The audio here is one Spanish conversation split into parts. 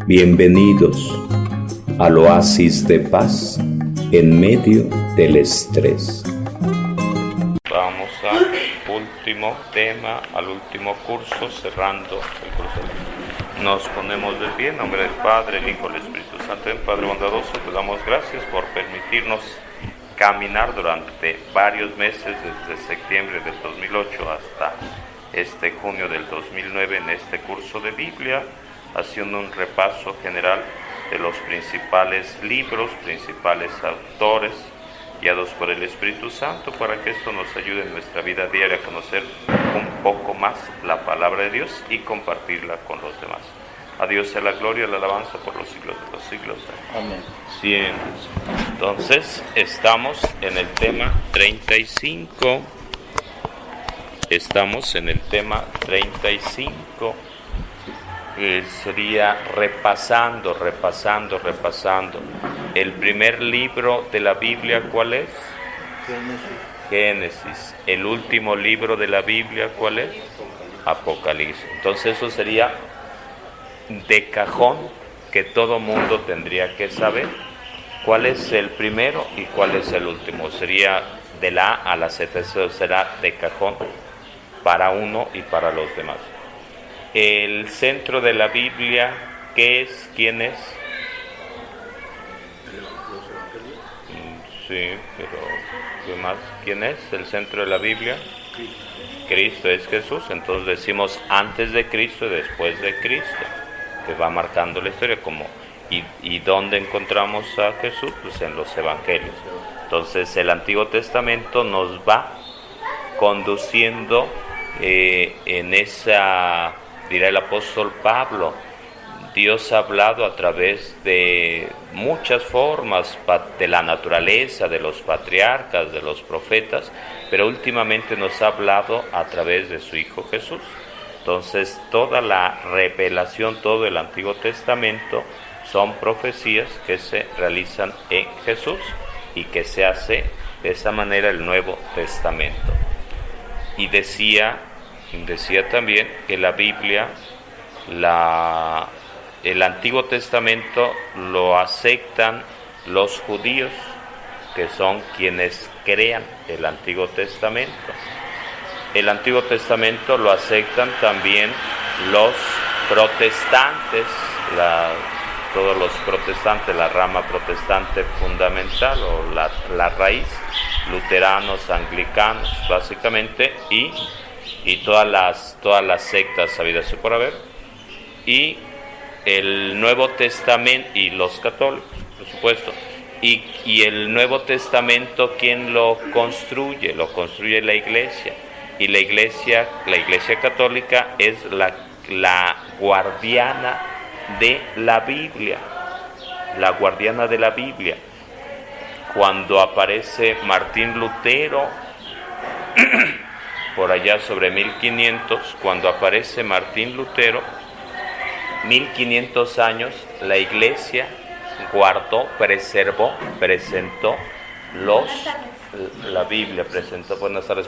Bienvenidos al oasis de paz en medio del estrés. Vamos al último tema, al último curso, cerrando el curso. Nos ponemos de pie en nombre del Padre, el Hijo y el Espíritu Santo. Padre bondadoso, te damos gracias por permitirnos caminar durante varios meses, desde septiembre del 2008 hasta este junio del 2009, en este curso de Biblia, haciendo un repaso general de los principales libros, principales autores, guiados por el Espíritu Santo, para que esto nos ayude en nuestra vida diaria a conocer un poco más la palabra de Dios y compartirla con los demás. A Dios sea la gloria y la alabanza por los siglos de los siglos. Amén. Bien. Entonces, estamos en el tema 35. Estamos en el tema 35. Sería repasando. El primer libro de la Biblia, ¿cuál es? Génesis. El último libro de la Biblia, ¿cuál es? Apocalipsis. Entonces eso sería de cajón que todo mundo tendría que saber cuál es el primero y cuál es el último. Sería de la A a la Z, eso será de cajón para uno y para los demás. El centro de la Biblia, ¿qué es? ¿Quién es? Sí, pero ¿qué más? ¿Quién es el centro de la Biblia? Cristo es Jesús. Entonces decimos antes de Cristo y después de Cristo, que va marcando la historia. ¿Y dónde encontramos a Jesús? Pues en los evangelios. Entonces el Antiguo Testamento nos va conduciendo en esa, dirá el apóstol Pablo, Dios ha hablado a través de muchas formas, de la naturaleza, de los patriarcas, de los profetas, pero últimamente nos ha hablado a través de su Hijo Jesús. Entonces toda la revelación, todo el Antiguo Testamento son profecías que se realizan en Jesús y que se hace de esa manera el Nuevo Testamento. Y decía también que la Biblia, el Antiguo Testamento lo aceptan los judíos, que son quienes crean el Antiguo Testamento. El Antiguo Testamento lo aceptan también los protestantes, todos los protestantes, la rama protestante fundamental o la raíz, luteranos, anglicanos, básicamente, y todas las sectas habidas y por haber, y el Nuevo Testamento, y los católicos, por supuesto, y el Nuevo Testamento, ¿quién lo construye? Lo construye la Iglesia, y la Iglesia católica es la guardiana de la Biblia, Cuando aparece Martín Lutero, por allá sobre 1500, cuando aparece Martín Lutero, 1500 años, la Iglesia guardó, presentó la Biblia,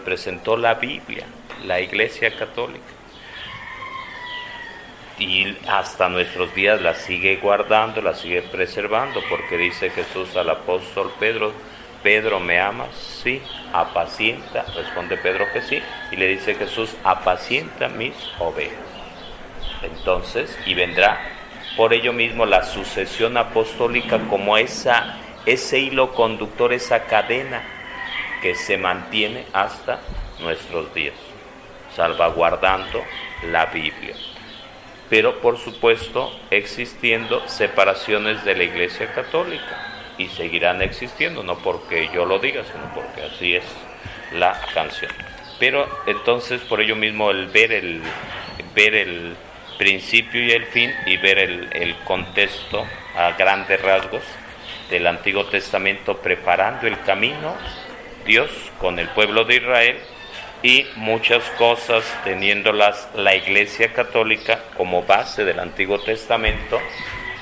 presentó la Biblia, la Iglesia católica. Y hasta nuestros días la sigue guardando, la sigue preservando, porque dice Jesús al apóstol Pedro: Pedro, ¿me amas? Sí. Apacienta, responde Pedro que sí, y le dice Jesús: apacienta mis ovejas. Entonces, y vendrá por ello mismo la sucesión apostólica como ese hilo conductor, esa cadena que se mantiene hasta nuestros días, salvaguardando la Biblia. Pero por supuesto existiendo separaciones de la Iglesia católica, y seguirán existiendo, no porque yo lo diga, sino porque así es la canción. Pero entonces por ello mismo el ver el principio y el fin, y ver el contexto a grandes rasgos del Antiguo Testamento, preparando el camino Dios con el pueblo de Israel, y muchas cosas teniéndolas la Iglesia católica como base del Antiguo Testamento,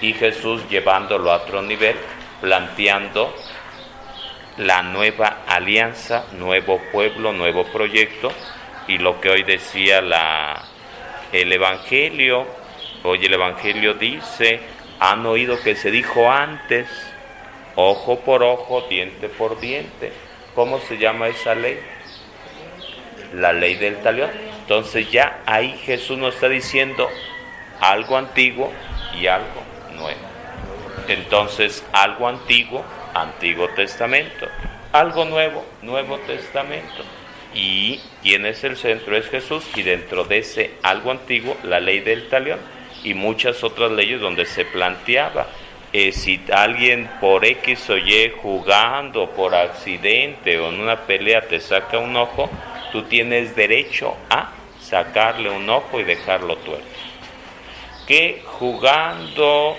y Jesús llevándolo a otro nivel, planteando la nueva alianza, nuevo pueblo, nuevo proyecto, y lo que hoy decía el Evangelio. Hoy el Evangelio dice: Han oído que se dijo antes, ojo por ojo, diente por diente. ¿Cómo se llama esa ley? La ley del talión. Entonces ya ahí Jesús nos está diciendo algo antiguo y algo nuevo. Entonces, algo antiguo, Antiguo Testamento. Algo nuevo, Nuevo Testamento. Y ¿quién es el centro? Es Jesús, y dentro de ese algo antiguo, la ley del talión y muchas otras leyes donde se planteaba si alguien por X o Y jugando, por accidente o en una pelea te saca un ojo, tú tienes derecho a sacarle un ojo y dejarlo tuerto. Que jugando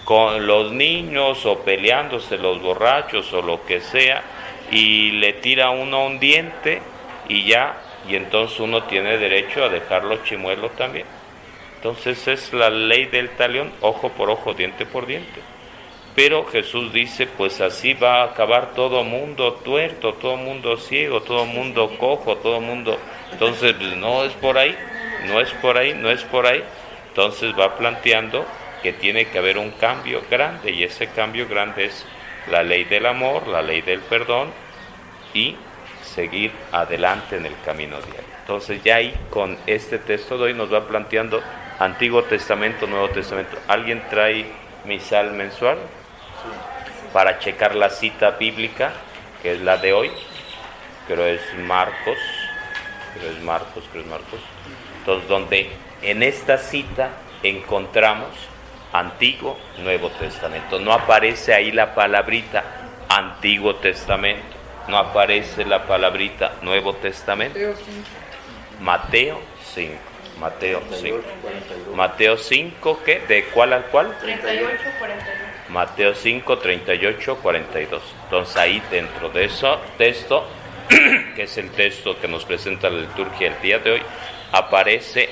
con los niños o peleándose los borrachos o lo que sea, y le tira uno un diente y ya, y entonces uno tiene derecho a dejarlo chimuelo también. Entonces es la ley del talión, ojo por ojo, diente por diente. Pero Jesús dice, pues así va a acabar todo mundo tuerto, todo mundo ciego, todo mundo cojo, todo mundo... Entonces pues, no es por ahí, no es por ahí, no es por ahí. Entonces va planteando que tiene que haber un cambio grande, y ese cambio grande es la ley del amor, la ley del perdón y seguir adelante en el camino diario. Entonces ya ahí con este texto de hoy nos va planteando Antiguo Testamento, Nuevo Testamento. ¿Alguien trae misal mensual? Para checar la cita bíblica, que es la de hoy, creo es Marcos. Entonces, donde en esta cita encontramos Antiguo, Nuevo Testamento. No aparece ahí la palabrita Antiguo Testamento, no aparece la palabrita Nuevo Testamento. Mateo 5. Mateo 5, ¿qué? ¿De cuál al cuál? 38, 42. Mateo 5, 38, 42. Entonces ahí dentro de ese texto, que es el texto que nos presenta la liturgia el día de hoy,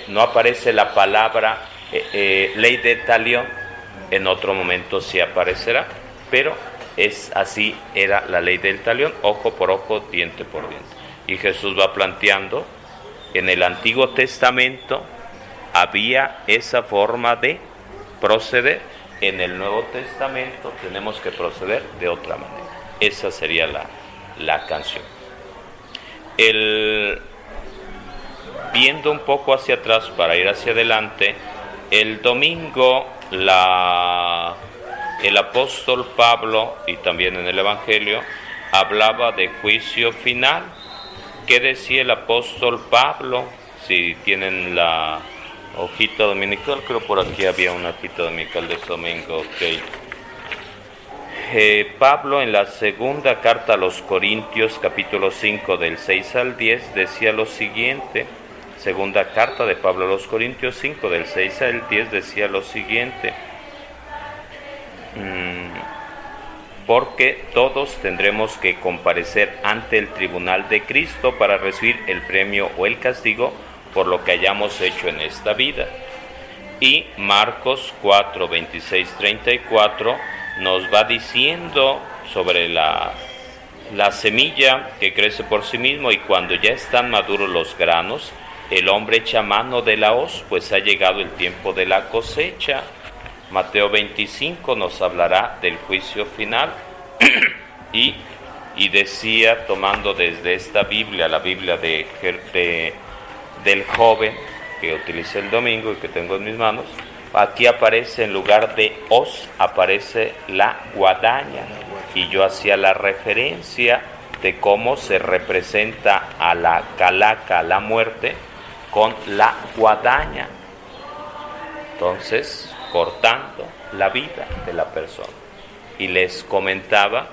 no aparece la palabra ley de talión. En otro momento sí aparecerá, pero es así, era la ley del talión, ojo por ojo, diente por diente. Y Jesús va planteando, en el Antiguo Testamento había esa forma de proceder, en el Nuevo Testamento tenemos que proceder de otra manera. Esa sería la canción. Viendo un poco hacia atrás para ir hacia adelante, el domingo el apóstol Pablo, y también en el Evangelio, hablaba de juicio final. ¿Qué decía el apóstol Pablo? Si tienen la hojita dominical, creo por aquí había una hojita dominical de domingo, ok. Pablo en la segunda carta a los Corintios, capítulo 5, del 6 al 10, decía lo siguiente. Segunda carta de Pablo a los Corintios 5, del 6 al 10, decía lo siguiente. Porque todos tendremos que comparecer ante el tribunal de Cristo para recibir el premio o el castigo por lo que hayamos hecho en esta vida. Y Marcos 4, 26, 34 nos va diciendo sobre la semilla que crece por sí mismo, y cuando ya están maduros los granos, el hombre echa mano de la hoz, pues ha llegado el tiempo de la cosecha. Mateo 25 nos hablará del juicio final y decía, tomando desde esta Biblia, la Biblia del joven que utilicé el domingo y que tengo en mis manos, aquí aparece, en lugar de hoz, aparece la guadaña, y yo hacía la referencia de cómo se representa a la calaca, a la muerte, con la guadaña. Entonces, cortando la vida de la persona. Y les comentaba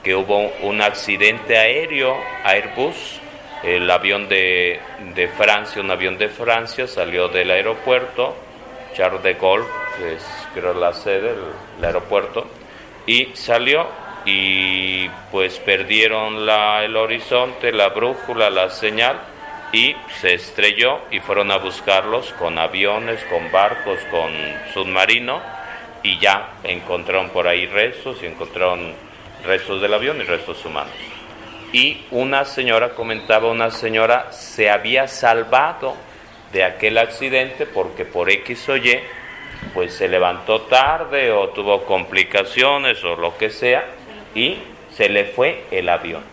que hubo un accidente aéreo, Airbus, el avión de Francia, un avión de Francia salió del aeropuerto Charles de Gaulle, que es creo la sede del aeropuerto, y salió, y pues perdieron el horizonte, la brújula, la señal, y se estrelló, y fueron a buscarlos con aviones, con barcos, con submarino, y ya encontraron por ahí restos, y encontraron restos del avión y restos humanos. Y una señora comentaba, una señora se había salvado de aquel accidente porque por X o Y pues se levantó tarde o tuvo complicaciones o lo que sea y se le fue el avión.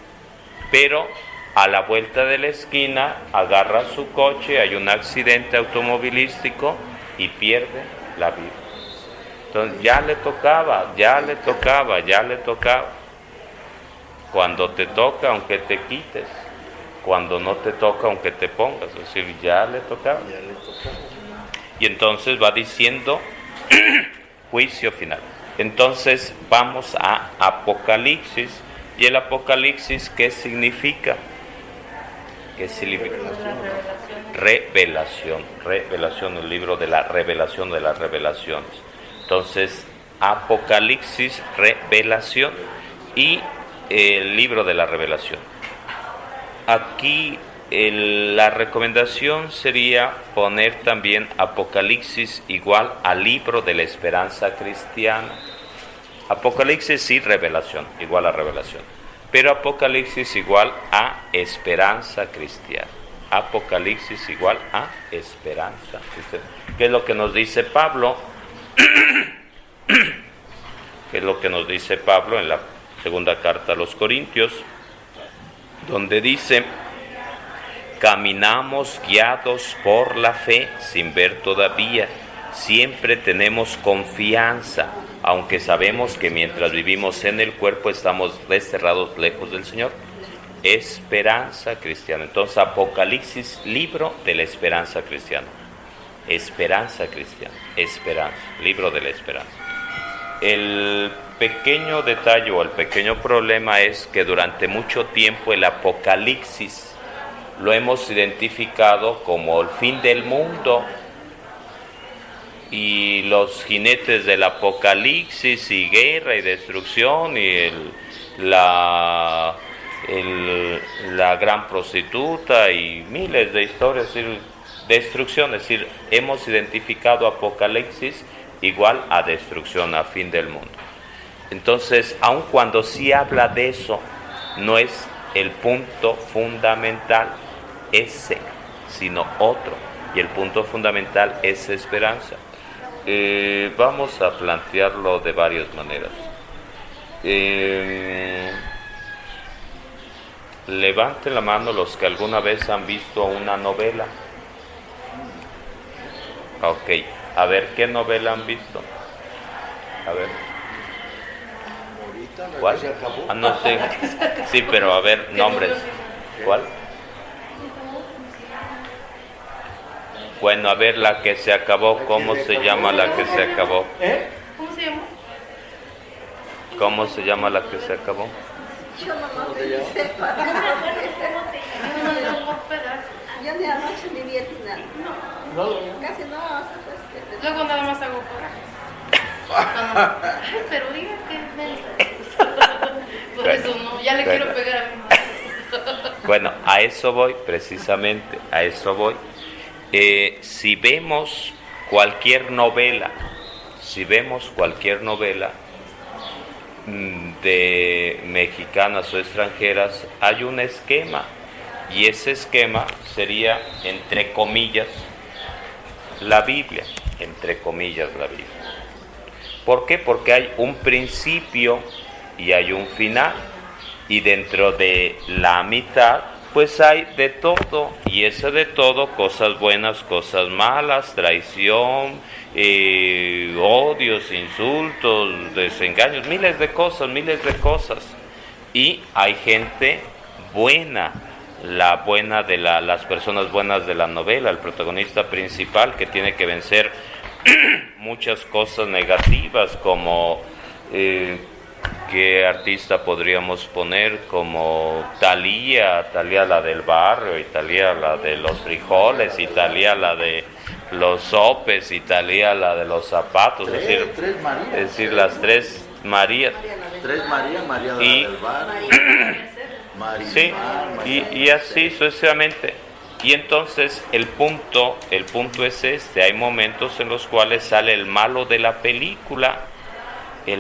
Pero a la vuelta de la esquina agarra su coche, hay un accidente automovilístico y pierde la vida. Entonces ya le tocaba. Cuando te toca, aunque te quites. Cuando no te toca, aunque te pongas. Es decir, ya le tocaba. Y entonces va diciendo juicio final. Entonces vamos a Apocalipsis. ¿Y el Apocalipsis qué significa? ¿Qué significa? Revelación, el libro de la revelación de las revelaciones. Entonces, Apocalipsis, revelación y el libro de la revelación. Aquí la recomendación sería poner también Apocalipsis igual al libro de la esperanza cristiana. Apocalipsis y revelación, igual a revelación. Pero Apocalipsis igual a esperanza cristiana. Apocalipsis igual a esperanza cristiana. ¿Qué es lo que nos dice Pablo? ¿Qué es lo que nos dice Pablo en la segunda carta a los Corintios? Donde dice: caminamos guiados por la fe sin ver todavía. Siempre tenemos confianza, aunque sabemos que mientras vivimos en el cuerpo estamos desterrados lejos del Señor. Esperanza cristiana. Entonces, Apocalipsis, libro de la esperanza cristiana. Esperanza cristiana. Esperanza, libro de la esperanza. El pequeño detalle o el pequeño problema es que durante mucho tiempo el Apocalipsis lo hemos identificado como el fin del mundo. Y los jinetes del Apocalipsis y guerra y destrucción y la gran prostituta y miles de historias, es decir, destrucción. Es decir, hemos identificado Apocalipsis igual a destrucción, a fin del mundo. Entonces, aun cuando sí habla de eso, no es el punto fundamental ese, sino otro. Y el punto fundamental es esperanza. Vamos a plantearlo de varias maneras. Levanten la mano los que alguna vez han visto una novela. Ok, a ver, ¿qué novela han visto? A ver. ¿Cuál? Ah, no sé. Sí, pero a ver, nombres. ¿Cuál? Bueno, a ver, la que se acabó, ¿cómo se llama la que se acabó? ¿Cómo se llama? ¿Cómo se llama la que se acabó? Yo no sé para yo de anoche ni vi el final. No. Casi no. Luego nada más hago para. Pero diga que por eso no, ya le quiero pegar a mi madre. Bueno, a eso voy, precisamente, a eso voy. Si vemos cualquier novela de mexicanas o extranjeras, hay un esquema, y ese esquema sería, entre comillas, la Biblia, entre comillas, la Biblia. ¿Por qué? Porque hay un principio y hay un final, y dentro de la mitad pues hay de todo, y ese de todo, cosas buenas, cosas malas, traición, odios, insultos, desengaños, miles de cosas. Y hay gente buena, las personas buenas de la novela, el protagonista principal que tiene que vencer muchas cosas negativas, como ¿qué artista podríamos poner? Como Thalía la del barrio, y Thalía la de los frijoles, y Thalía la de los sopes, y Thalía la de los zapatos, es decir, las tres Marías. María y, del barrio. Sí, y así sucesivamente. Y entonces el punto es este: hay momentos en los cuales sale el malo de la película, la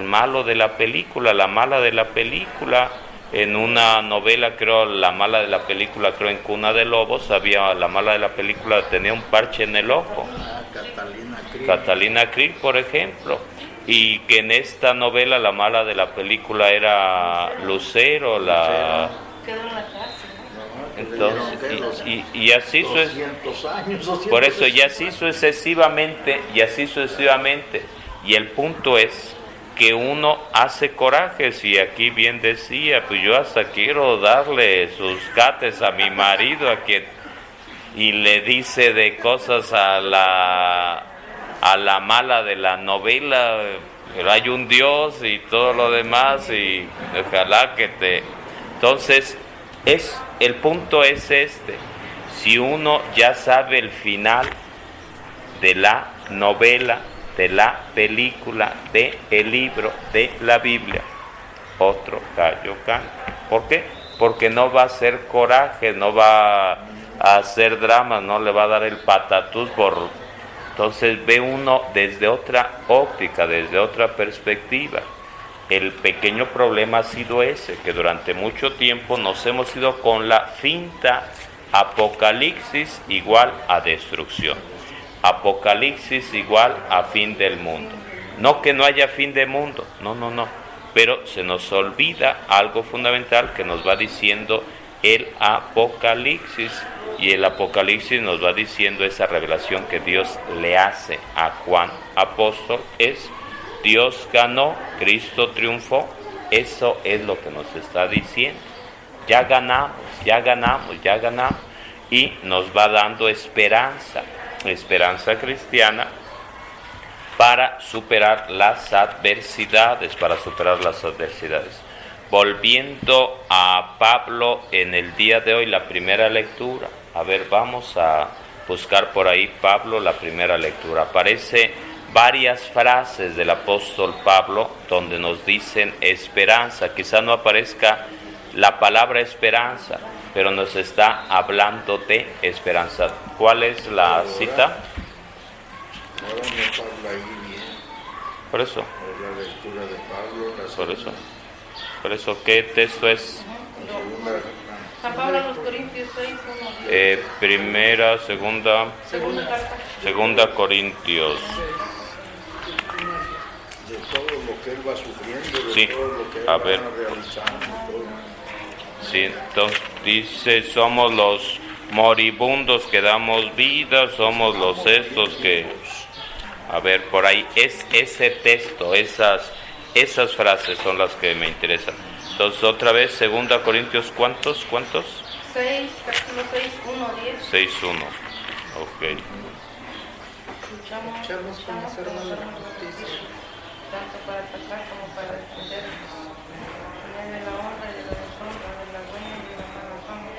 mala de la película. En una novela, creo, la mala de la película, creo, en Cuna de Lobos, había la mala de la película, tenía un parche en el ojo. Catalina Catalina Krill, por ejemplo, y que en esta novela la mala de la película era Lucero, la... Quedó en la cárcel. Entonces, y así 200 años, 200 por eso, y así sucesivamente, y el punto es que uno hace corajes, y aquí bien decía, pues yo hasta quiero darle sus cates a mi marido, a quien, y le dice de cosas a la mala de la novela, pero hay un Dios y todo lo demás, y ojalá que te... Entonces, el punto es este: si uno ya sabe el final de la novela, de la película, del libro, de la Biblia, otro gallo canta. ¿Por qué? Porque no va a hacer coraje, no va a hacer drama, no le va a dar el patatús por... Entonces ve uno desde otra óptica, desde otra perspectiva. El pequeño problema ha sido ese, que durante mucho tiempo nos hemos ido con la finta Apocalipsis igual a destrucción, Apocalipsis igual a fin del mundo. No que no haya fin del mundo, no, pero se nos olvida algo fundamental que nos va diciendo el Apocalipsis, y el Apocalipsis nos va diciendo esa revelación que Dios le hace a Juan apóstol, es: Dios ganó, Cristo triunfó. Eso es lo que nos está diciendo. Ya ganamos, y nos va dando esperanza cristiana para superar las adversidades, Volviendo a Pablo en el día de hoy, la primera lectura. A ver, vamos a buscar por ahí Pablo, la primera lectura. Aparece varias frases del apóstol Pablo donde nos dicen esperanza. Quizá no aparezca la palabra esperanza, pero nos está hablando de esperanza. ¿Cuál es la cita? Ahora no habla ahí bien. Por eso. La lectura de Pablo. Por eso, ¿qué texto es? San Pablo a los Corintios 6, 1, Segunda Corintios. De todo lo que él va sufriendo, de Sí, todo lo que él a va ver. realizando. Sí, entonces dice: somos los moribundos que damos vida, somos los estos que... A ver, por ahí es ese texto, esas frases son las que me interesan. Entonces, otra vez, 2 Corintios, ¿cuántos? 6, capítulo 6, 1, 10. 6:1. Ok. Luchamos con las armas de la justicia, tanto para atacar como para defendernos. En de la honra y de la deshonra, de la buena y de la mala fama.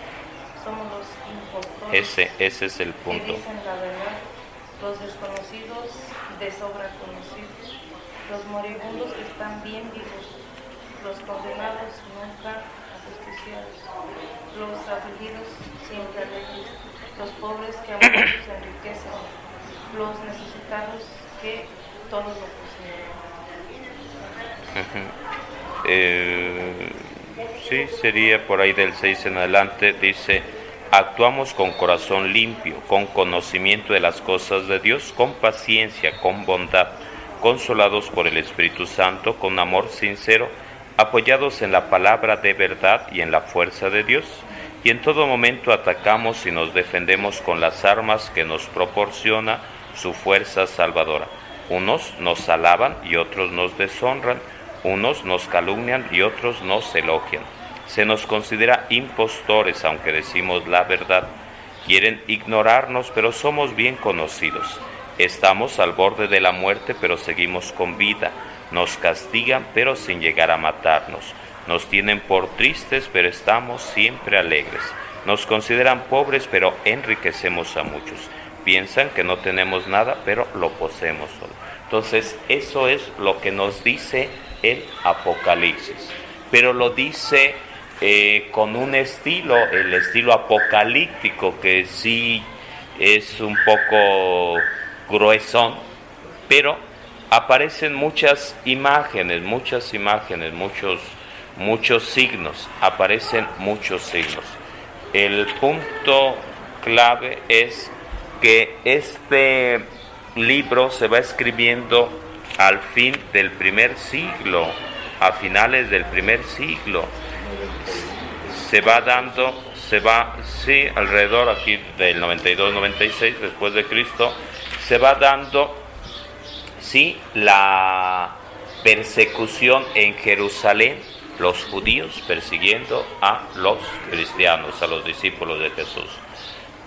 Somos los impostores. Ese es el Que punto. dicen la verdad, los desconocidos de sobra conocidos, los moribundos que están bien vivos, los condenados nunca ajusticiados, los afligidos siempre alegres, los pobres que aún se enriquecen, los necesitados que todos lo poseen. Sí, sería por ahí del 6 en adelante. Dice: actuamos con corazón limpio, con conocimiento de las cosas de Dios, con paciencia, con bondad, consolados por el Espíritu Santo, con amor sincero, apoyados en la palabra de verdad y en la fuerza de Dios, y en todo momento atacamos y nos defendemos con las armas que nos proporciona su fuerza salvadora. Unos nos alaban y otros nos deshonran, unos nos calumnian y otros nos elogian. Se nos considera impostores aunque decimos la verdad. Quieren ignorarnos, pero somos bien conocidos. Estamos al borde de la muerte, pero seguimos con vida. Nos castigan, pero sin llegar a matarnos. Nos tienen por tristes, pero estamos siempre alegres. Nos consideran pobres, pero enriquecemos a muchos. Piensan que no tenemos nada, pero lo poseemos todo. Entonces, eso es lo que nos dice el Apocalipsis. Pero lo dice con un estilo, el estilo apocalíptico, que sí es un poco gruesón, pero aparecen muchas imágenes, muchos signos, aparecen muchos signos. El punto clave es que libro se va escribiendo al fin del primer siglo, a finales del primer siglo. Se va dando, sí, alrededor aquí del 92-96 después de Cristo, se va dando, sí, la persecución en Jerusalén, los judíos persiguiendo a los cristianos, a los discípulos de Jesús.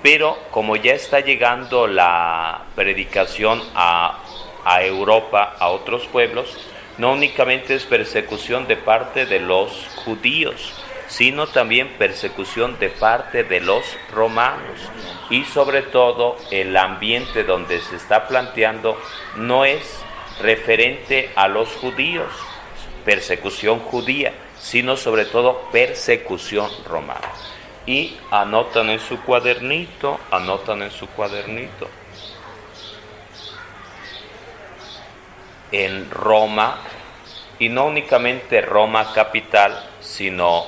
Pero como ya está llegando la predicación a Europa, a otros pueblos, no únicamente es persecución de parte de los judíos, sino también persecución de parte de los romanos. Y sobre todo el ambiente donde se está planteando no es referente a los judíos, persecución judía, sino sobre todo persecución romana. Y anotan en su cuadernito, en Roma, y no únicamente Roma capital, sino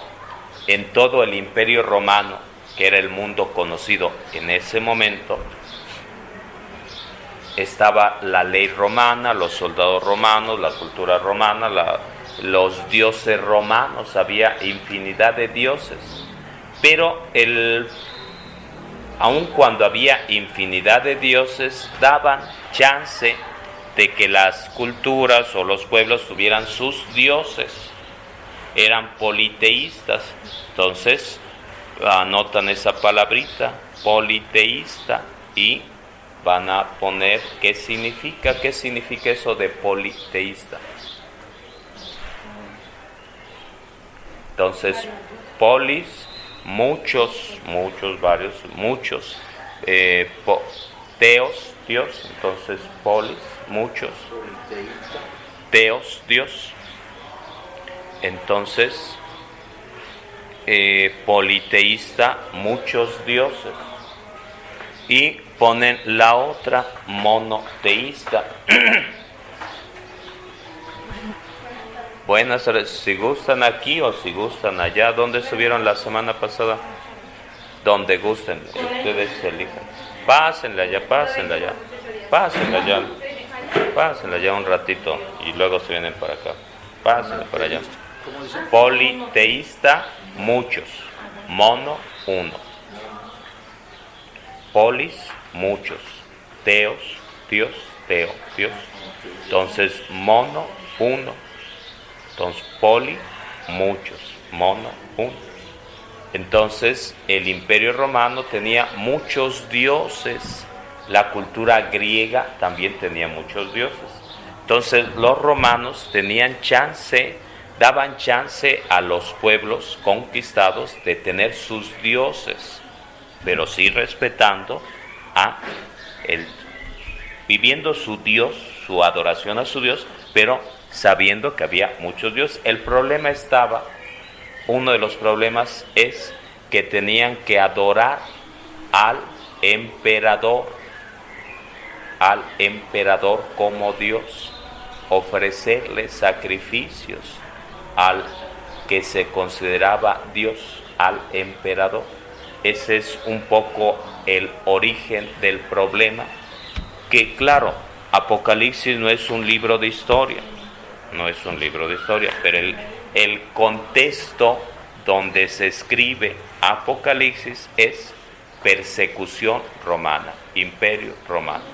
en todo el Imperio Romano, que era el mundo conocido en ese momento, estaba la ley romana, los soldados romanos, la cultura romana, los dioses romanos, había infinidad de dioses. Pero aun cuando había infinidad de dioses, daban chance de que las culturas o los pueblos tuvieran sus dioses. Eran politeístas. Entonces, anotan esa palabrita, politeísta, y van a poner qué significa eso de politeísta. Entonces, polis, muchos, teos, Dios, entonces polis, muchos, teos, Dios, entonces politeísta, muchos dioses, y ponen la otra, monoteísta. Buenas tardes, si gustan aquí o si gustan allá. ¿Dónde estuvieron la semana pasada? Donde gusten, ustedes elijan. Pásenla allá un ratito y luego se vienen para acá. Pásenla para allá. Politeísta, muchos. Mono, uno. Polis, muchos. Teos, Dios, teo, Dios. Entonces, mono, uno. Entonces, poli, muchos, mono, uno. Entonces, el Imperio Romano tenía muchos dioses. La cultura griega también tenía muchos dioses. Entonces, los romanos daban chance a los pueblos conquistados de tener sus dioses, pero sí respetando viviendo su Dios, su adoración a su Dios, pero sabiendo que había muchos dioses. Uno de los problemas es que tenían que adorar al emperador como Dios, ofrecerle sacrificios al que se consideraba Dios, al emperador. Ese es un poco el origen del problema, que claro, Apocalipsis no es un libro de historia, pero el contexto donde se escribe Apocalipsis es persecución romana, imperio romano.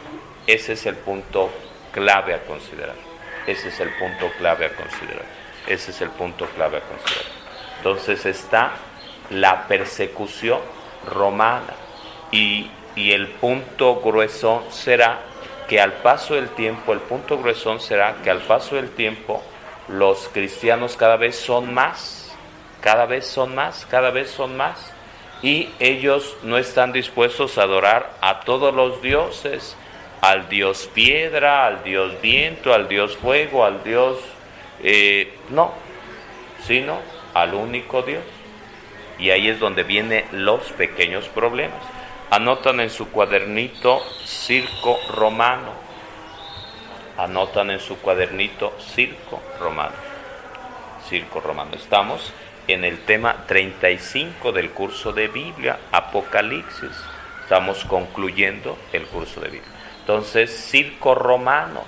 Ese es el punto clave a considerar. Entonces está la persecución romana y el punto gruesón será que al paso del tiempo, los cristianos cada vez son más, y ellos no están dispuestos a adorar a todos los dioses, al dios piedra, al dios viento, al dios fuego, al dios sino al único Dios. Y ahí es donde vienen los pequeños problemas. Anotan en su cuadernito circo romano. Circo romano. Estamos en el tema 35 del curso de Biblia, Apocalipsis. Estamos concluyendo el curso de Biblia. Entonces, circo romano.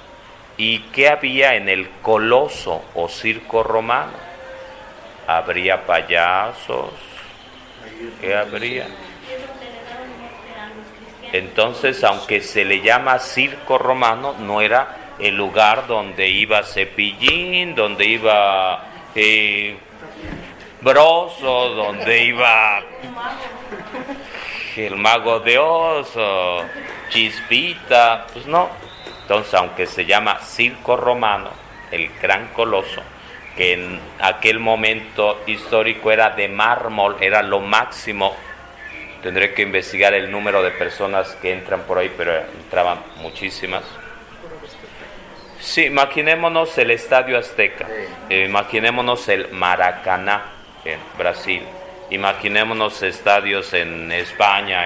¿Y qué había en el coloso o circo romano? Habría payasos. ¿Qué habría? Entonces, aunque se le llama circo romano, no era el lugar donde iba Cepillín, donde iba Broso, donde iba el Mago de Oz, o Chispita, pues no. Entonces, aunque se llama circo romano, el gran coloso, que en aquel momento histórico era de mármol, era lo máximo. Tendré que investigar el número de personas que entran por ahí, pero entraban muchísimas. Sí, imaginémonos el Estadio Azteca, imaginémonos el Maracaná en Brasil, imaginémonos estadios en España,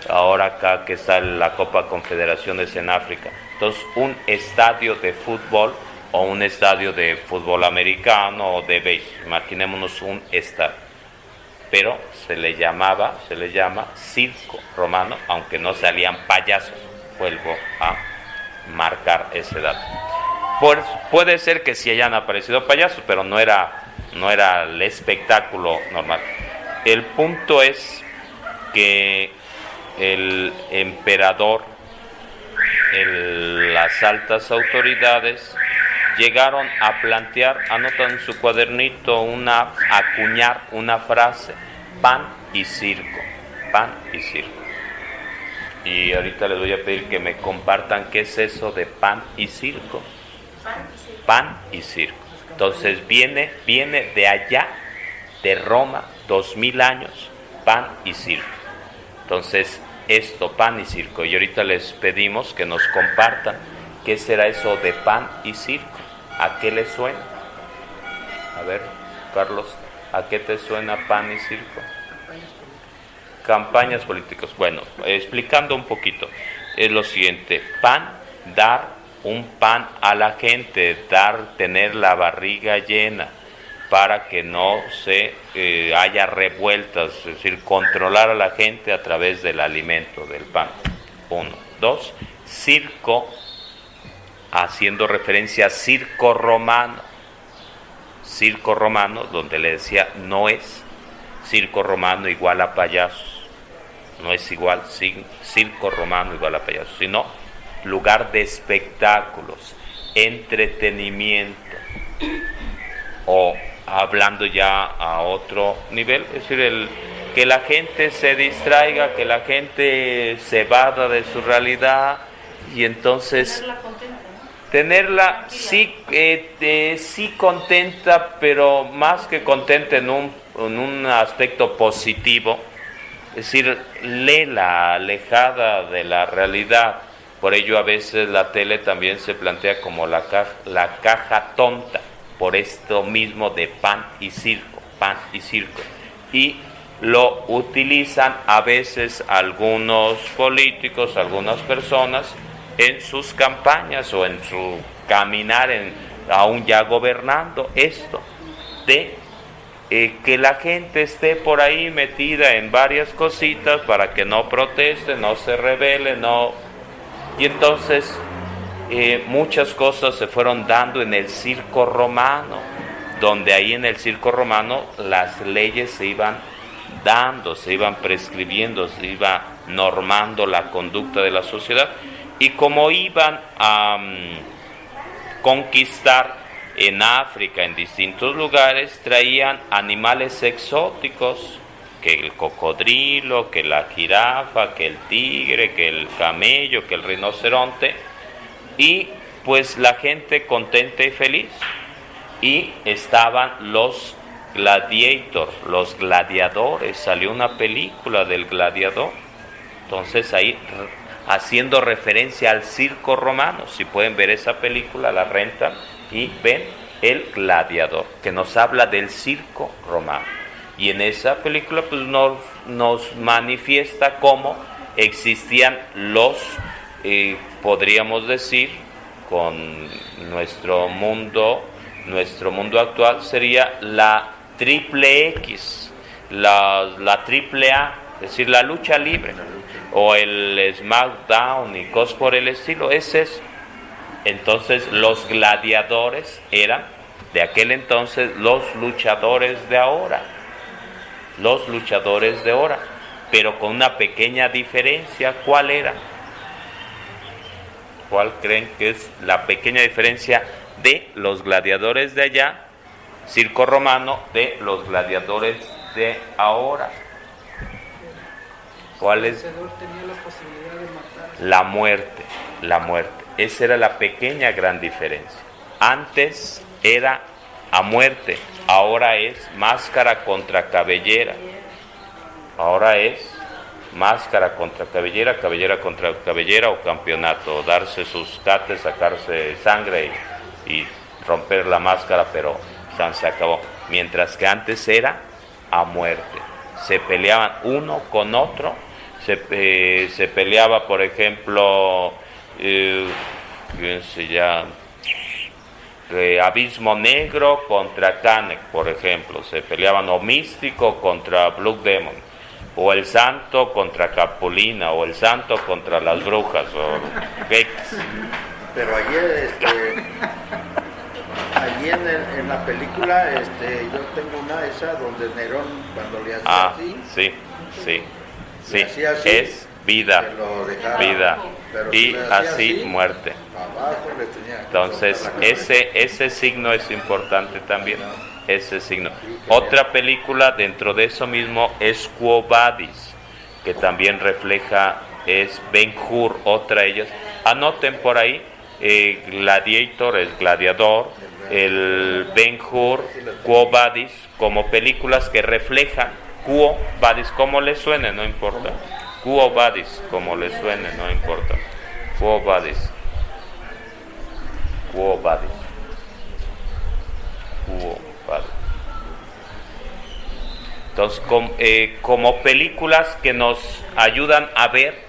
ahora acá que está la Copa Confederaciones en África. Entonces, un estadio de fútbol o un estadio de fútbol americano o de béisbol, imaginémonos un estadio. Pero se le llama circo romano, aunque no salían payasos. Vuelvo a marcar ese dato. Pues puede ser que sí hayan aparecido payasos, pero no era el espectáculo normal. El punto es que el emperador, las altas autoridades llegaron a plantear, anotan en su cuadernito, acuñar una frase: pan y circo, pan y circo. Y ahorita les voy a pedir que me compartan qué es eso de pan y circo. Pan y circo. Entonces viene de allá, de Roma, 2000 años, pan y circo. Entonces, esto, pan y circo. Y ahorita les pedimos que nos compartan qué será eso de pan y circo. ¿A qué le suena? A ver, Carlos, ¿a qué te suena pan y circo? Campañas políticas. Bueno, explicando un poquito, es lo siguiente: pan, dar un pan a la gente, tener la barriga llena para que no se haya revueltas, es decir, controlar a la gente a través del alimento, del pan. 1. 2. Circo, haciendo referencia a circo romano, donde le decía no es circo romano igual a payasos, no es igual circo romano igual a payasos, sino lugar de espectáculos, entretenimiento, o hablando ya a otro nivel, es decir, que la gente se distraiga, que la gente se evada de su realidad, y entonces tenerla sí contenta, pero más que contenta en un aspecto positivo, es decir, léela alejada de la realidad. Por ello a veces la tele también se plantea como la caja tonta, por esto mismo de pan y circo, y lo utilizan a veces algunos políticos, algunas personas en sus campañas o en su caminar, aún ya gobernando, esto de que la gente esté por ahí metida en varias cositas para que no proteste, no se rebele, y entonces muchas cosas se fueron dando en el circo romano, donde ahí en el circo romano las leyes se iban dando, se iban prescribiendo, se iba normando la conducta de la sociedad, y como iban a conquistar en África, en distintos lugares, traían animales exóticos, que el cocodrilo, que la jirafa, que el tigre, que el camello, que el rinoceronte, y pues la gente contenta y feliz. Y estaban los gladiators, los gladiadores, salió una película del gladiador, entonces ahí haciendo referencia al circo romano, si pueden ver esa película, la rentan y ven el gladiador, que nos habla del circo romano. Y en esa película pues nos manifiesta cómo existían podríamos decir, con nuestro mundo actual sería la triple X, la triple A, es decir, la lucha libre, o el SmackDown y cosas por el estilo, es eso. Entonces los gladiadores eran de aquel entonces los luchadores de ahora, pero con una pequeña diferencia. ¿Cuál era? ¿Cuál creen que es la pequeña diferencia de los gladiadores de allá, circo romano, de los gladiadores de ahora? ¿Cuál es? La muerte. Esa era la pequeña gran diferencia. Antes era a muerte, ahora es máscara contra cabellera. Ahora es máscara contra cabellera, cabellera contra cabellera o campeonato, darse sus cates, sacarse sangre y romper la máscara, pero se acabó. Mientras que antes era a muerte. Se peleaban uno con otro, se peleaba, por ejemplo, Abismo Negro contra Kanek, por ejemplo, se peleaban, o Místico contra Blue Demon, o el Santo contra Capulina, o el Santo contra las brujas, o Gex. Pero ayer, allí en la película, yo tengo una esa donde Nerón, cuando le hacía así, sí, así, es vida, y así muerte. Abajo le tenía que Entonces ese signo es importante también, ese signo. Otra película dentro de eso mismo es Quo Vadis, que también refleja, es Ben-Hur, otra de ellas. Anoten por ahí, Gladiator es gladiador, el Ben-Hur, Quo Vadis, como películas que reflejan Quo Vadis, como le suene, no importa. Quo Vadis, como le suene, no importa. Quo Vadis. Quo Vadis. Quo Vadis. Entonces, como películas que nos ayudan a ver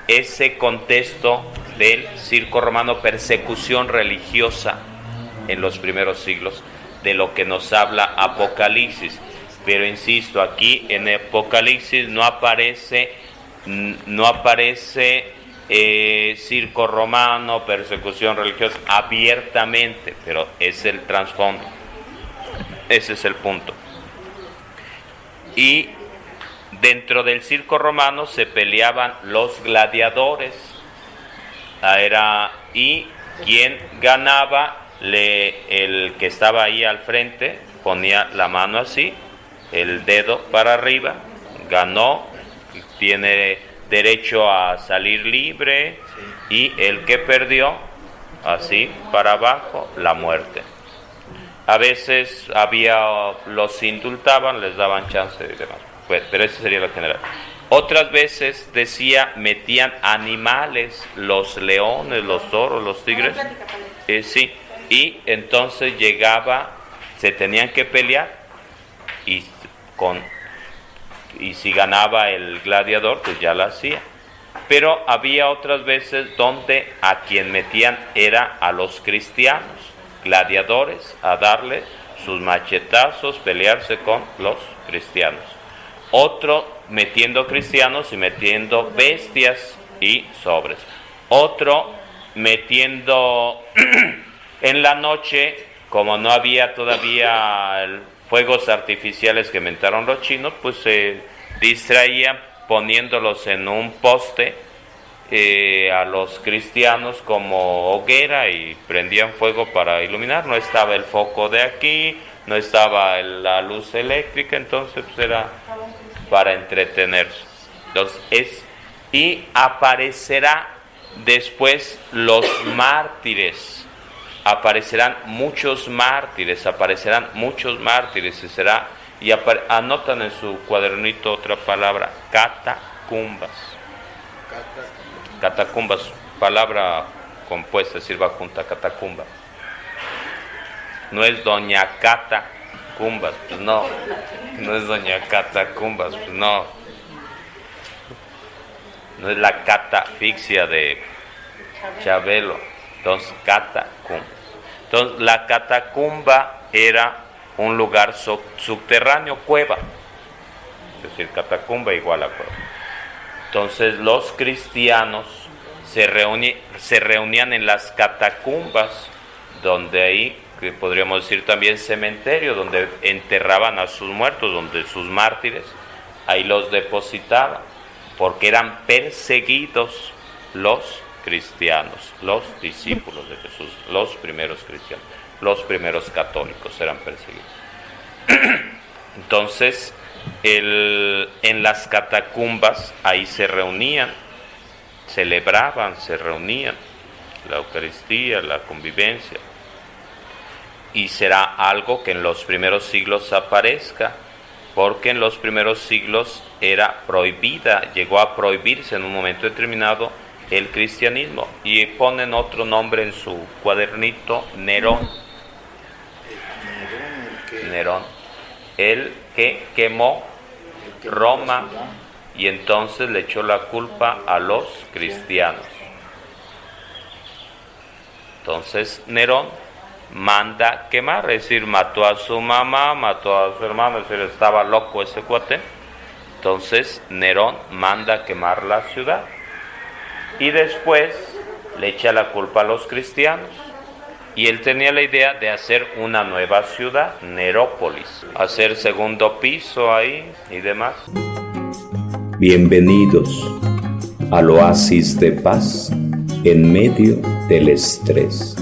ese contexto del circo romano, persecución religiosa en los primeros siglos, de lo que nos habla Apocalipsis. Pero insisto, aquí en Apocalipsis no aparece circo romano, persecución religiosa abiertamente, pero es el trasfondo, ese es el punto. Y dentro del circo romano se peleaban los gladiadores, y quien ganaba, el que estaba ahí al frente ponía la mano así, el dedo para arriba, ganó, tiene derecho a salir libre, y el que perdió, así para abajo, la muerte. A veces los indultaban, les daban chance y demás, pero eso sería lo general. Otras veces metían animales, los leones, los toros, los tigres, y entonces se tenían que pelear, y si ganaba el gladiador, pues ya la hacía. Pero había otras veces donde a quien metían era a los cristianos, gladiadores, a darle sus machetazos, pelearse con los cristianos. Otro metiendo cristianos y metiendo bestias y sobres. Otro metiendo en la noche, como no había todavía fuegos artificiales que inventaron los chinos, pues se distraían poniéndolos en un poste a los cristianos como hoguera, y prendían fuego para iluminar. No estaba el foco de aquí, no estaba la luz eléctrica, entonces pues era para entretenerse. Entonces y aparecerá después los mártires. Aparecerán muchos mártires, y anotan en su cuadernito otra palabra, catacumbas. Catacumbas, palabra compuesta, es decir, va junta, catacumba. No es doña Catacumbas, pues no es doña Catacumbas, pues no es la catafixia de Chabelo. Entonces, catacumba. Entonces, la catacumba era un lugar subterráneo, cueva. es decir, catacumba igual a cueva. Entonces los cristianos se reunían en las catacumbas, donde ahí, que podríamos decir también cementerio, donde enterraban a sus muertos, donde sus mártires, ahí los depositaban, porque eran perseguidos los cristianos, los discípulos de Jesús, los primeros cristianos, los primeros católicos eran perseguidos. Entonces, en las catacumbas, ahí se reunían, celebraban, se reunían, la Eucaristía, la convivencia, y será algo que en los primeros siglos aparezca, porque en los primeros siglos era prohibida, llegó a prohibirse en un momento determinado el cristianismo, y ponen otro nombre en su cuadernito, Nerón. Nerón, el que quemó Roma, y entonces le echó la culpa a los cristianos. Entonces Nerón manda quemar, es decir, mató a su mamá, mató a su hermano, es decir, estaba loco ese cuate. Entonces Nerón manda quemar la ciudad y después le echa la culpa a los cristianos. Y él tenía la idea de hacer una nueva ciudad, Nerópolis, hacer segundo piso ahí y demás. Bienvenidos al oasis de paz en medio del estrés.